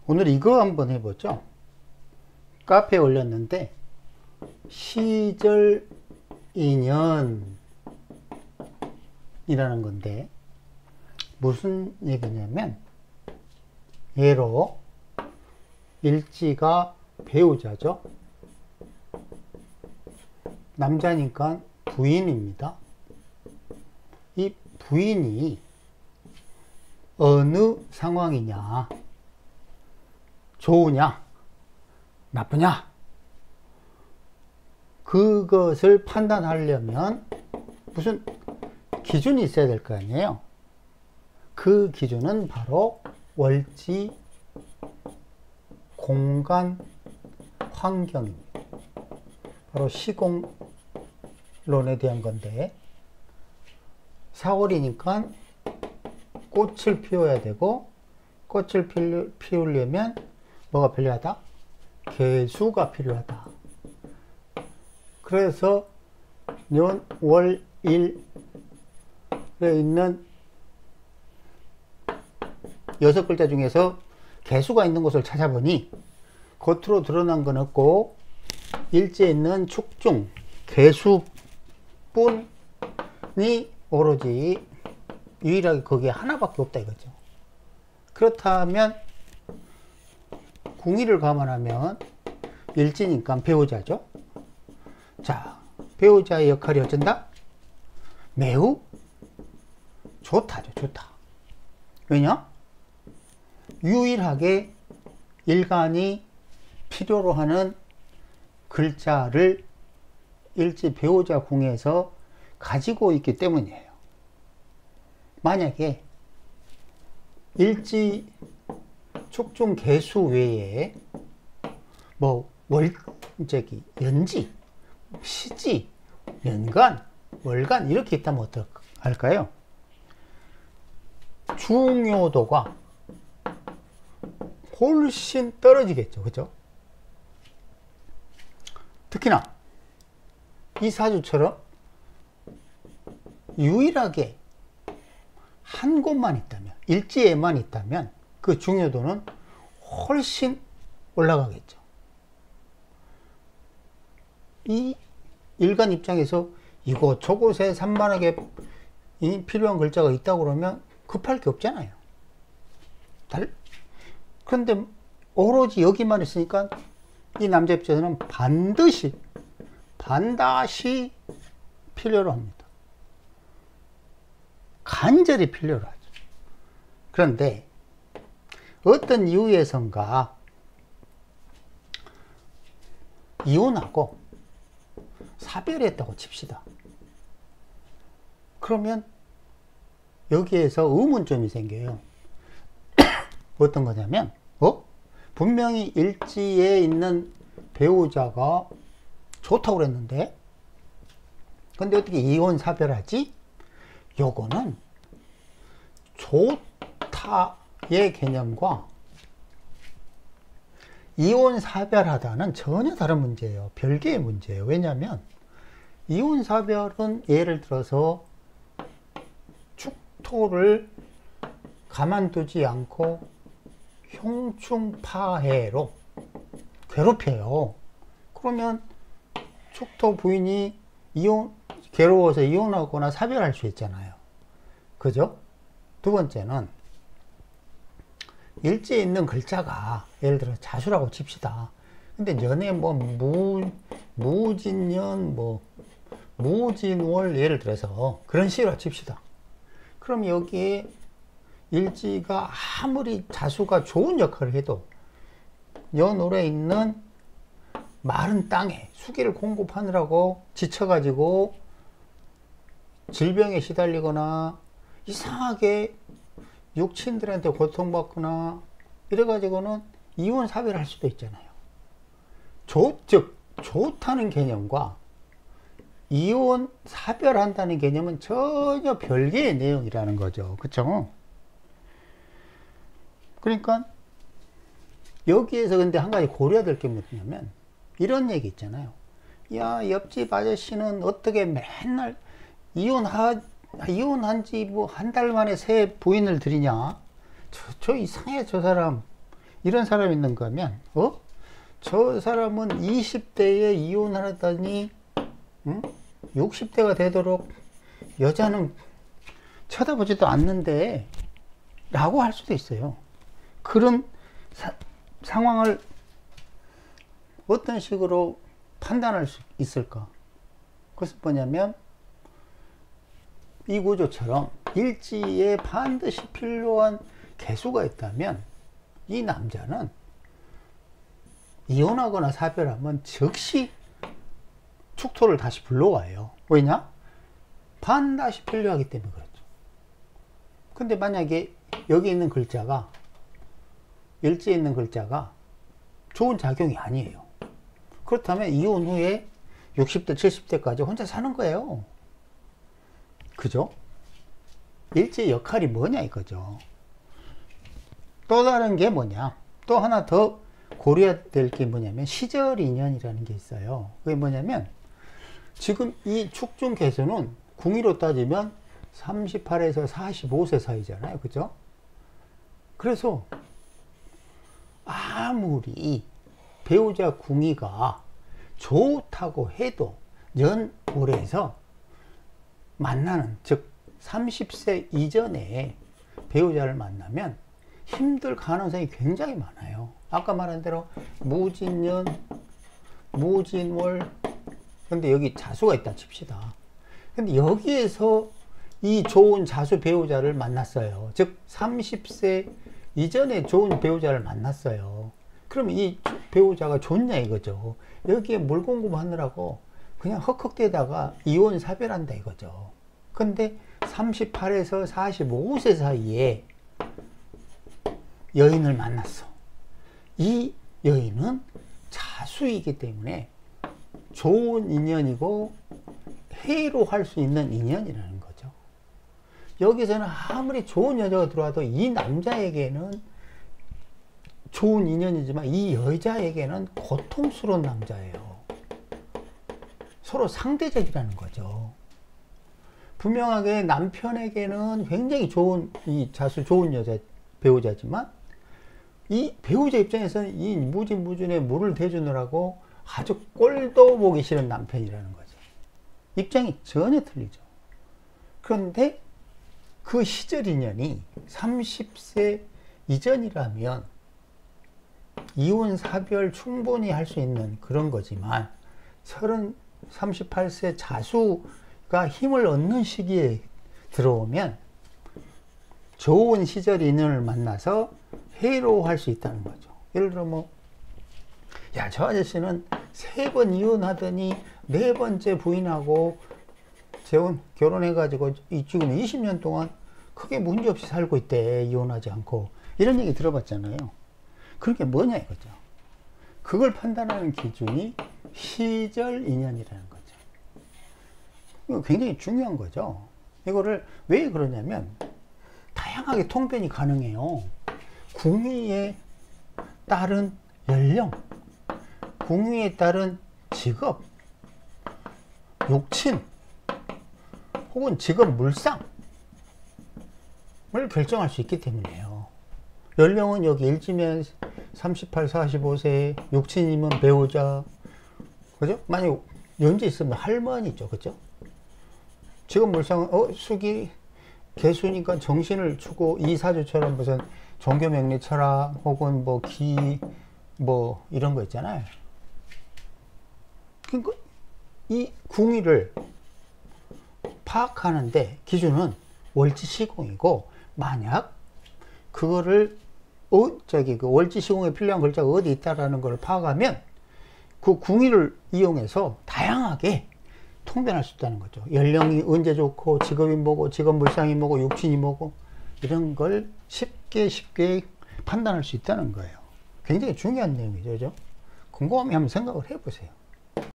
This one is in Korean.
오늘 이거 한번 해보죠. 카페에 올렸는데 시절 인연이라는 건데 무슨 얘기냐면, 예로 일지가 배우자죠. 남자니까 부인입니다. 이 부인이 어느 상황이냐, 좋으냐 나쁘냐, 그것을 판단하려면 무슨 기준이 있어야 될 거 아니에요. 그 기준은 바로 월지 공간 환경입니다. 바로 시공론에 대한 건데, 4월이니까 꽃을 피워야 되고, 꽃을 피우려면 뭐가 필요하다? 개수가 필요하다. 그래서 년, 월, 일에 있는 6글자 중에서 개수가 있는 곳을 찾아보니 겉으로 드러난 건 없고 일지에 있는 축중, 개수뿐이 오로지 유일하게 거기에 하나밖에 없다 이거죠. 그렇다면 궁의를 감안하면 일지니까 배우자죠. 자, 배우자의 역할이 어쩐다? 매우 좋다죠. 좋다. 왜냐? 유일하게 일간이 필요로 하는 글자를 일지 배우자 궁에서 가지고 있기 때문이에요. 만약에 일지 축중 개수 외에 뭐 월제기, 연지, 시지, 연간, 월간 이렇게 있다면 어떡할까요? 중요도가 훨씬 떨어지겠죠. 그죠? 특히나 이 사주처럼 유일하게 한 곳만 있다면, 일지에만 있다면 그 중요도는 훨씬 올라가겠죠. 이 일간 입장에서 이곳 저곳에 산만하게 필요한 글자가 있다고 그러면 급할 게 없잖아요. 그런데 오로지 여기만 있으니까 이 남자 입장에서는 반드시 필요로 합니다. 간절히 필요로 하죠. 그런데 어떤 이유에선가 이혼하고 사별했다고 칩시다. 그러면 여기에서 의문점이 생겨요. 어떤 거냐면, 분명히 일지에 있는 배우자가 좋다고 그랬는데, 근데 어떻게 이혼 사별하지? 요거는 좋다의 개념과 이혼 사별하다는 전혀 다른 문제예요. 별개의 문제예요. 왜냐하면 이혼 사별은 예를 들어서 축토를 가만두지 않고 형충파해로 괴롭혀요. 그러면 축토 부인이 괴로워서 이혼하거나 사별할 수 있잖아요. 그죠? 두 번째는 일지에 있는 글자가 예를 들어 자수라고 칩시다. 근데 연에 뭐 무진년, 뭐 무진월 예를 들어서 그런 식으로 칩시다. 그럼 여기에 일지가 아무리 자수가 좋은 역할을 해도 연월에 있는 마른 땅에 수기를 공급하느라고 지쳐가지고 질병에 시달리거나 이상하게 육친들한테 고통받거나 이래가지고는 이혼 사별할 수도 있잖아요. 즉 좋다는 개념과 이혼 사별한다는 개념은 전혀 별개의 내용이라는 거죠. 그쵸? 그러니까 여기에서 근데 한 가지 고려해야 될 게 뭐냐면 이런 얘기 있잖아요. 야, 옆집 아저씨는 어떻게 맨날 이혼한 지 뭐 한 달 만에 새 부인을 들이냐? 저 이상해, 저 사람. 이런 사람이 있는가 하면, 저 사람은 20대에 이혼하더니, 60대가 되도록 여자는 쳐다보지도 않는데, 라고 할 수도 있어요. 그런 상황을 어떤 식으로 판단할 수 있을까? 그것은 뭐냐면, 이 구조처럼 일지에 반드시 필요한 개수가 있다면 이 남자는 이혼하거나 사별하면 즉시 축토를 다시 불러와요. 왜냐? 반드시 필요하기 때문에 그렇죠. 근데 만약에 여기 있는 글자가, 일지에 있는 글자가 좋은 작용이 아니에요. 그렇다면 이혼 후에 60대 70대까지 혼자 사는 거예요. 그죠? 일지의 역할이 뭐냐 이거죠. 또 다른 게 뭐냐, 또 하나 더 고려해야 될 게 뭐냐면 시절 인연이라는 게 있어요. 그게 뭐냐면 지금 이 축중 개수는 궁위로 따지면 38에서 45세 사이잖아요. 그죠? 그래서 아무리 배우자 궁위가 좋다고 해도 연월에서 만나는, 즉 30세 이전에 배우자를 만나면 힘들 가능성이 굉장히 많아요. 아까 말한 대로 무진년, 무진월, 근데 여기 자수가 있다 칩시다. 근데 여기에서 이 좋은 자수 배우자를 만났어요. 즉 30세 이전에 좋은 배우자를 만났어요. 그럼 이 배우자가 좋냐 이거죠. 여기에 물 공급하느라고 그냥 헉헉대다가 이혼 사별한다 이거죠. 근데 38에서 45세 사이에 여인을 만났어. 이 여인은 자수이기 때문에 좋은 인연이고 해로 할 수 있는 인연이라는 거죠. 여기서는 아무리 좋은 여자가 들어와도 이 남자에게는 좋은 인연이지만 이 여자에게는 고통스러운 남자예요. 서로 상대적이라는 거죠. 분명하게 남편에게는 굉장히 좋은, 이 자수 좋은 여자 배우자지만 이 배우자 입장에서는 이 무진무진에 물을 대주느라고 아주 꼴도 보기 싫은 남편이라는 거죠. 입장이 전혀 틀리죠. 그런데 그 시절 인연이 30세 이전이라면 이혼 사별 충분히 할 수 있는 그런 거지만 38세 자수가 힘을 얻는 시기에 들어오면 좋은 시절 인연을 만나서 해로할 수 있다는 거죠. 예를 들어 뭐, 야, 저 아저씨는 3번 이혼하더니 4번째 부인하고 결혼해가지고 지금 20년 동안 크게 문제없이 살고 있대. 이혼하지 않고. 이런 얘기 들어봤잖아요. 그게 뭐냐 이거죠. 그걸 판단하는 기준이 시절 인연이라는 거죠. 이거 굉장히 중요한 거죠. 이거를 왜 그러냐면 다양하게 통변이 가능해요. 궁위에 따른 연령, 궁위에 따른 직업, 욕친, 혹은 직업 물상을 결정할 수 있기 때문이에요. 연령은 여기 일지면 38, 45세, 욕친이면 배우자, 그죠? 만약 연재 있으면 할머니죠, 그죠? 직업 물상은 수기 개수니까 정신을 주고 이사주처럼 무슨 종교명리 철학 혹은 뭐 기 뭐 이런 거 있잖아요. 그러니까 이 궁위를 파악하는데 기준은 월지시공이고, 만약 그거를 그 월지시공에 필요한 글자가 어디 있다라는 걸 파악하면 그 궁위를 이용해서 다양하게 통변할 수 있다는 거죠. 연령이 언제 좋고, 직업이 뭐고, 직업 물상이 뭐고, 욕친이 뭐고, 이런 걸 쉽게 판단할 수 있다는 거예요. 굉장히 중요한 내용이죠. 그죠? 궁금하면 한번 생각을 해보세요.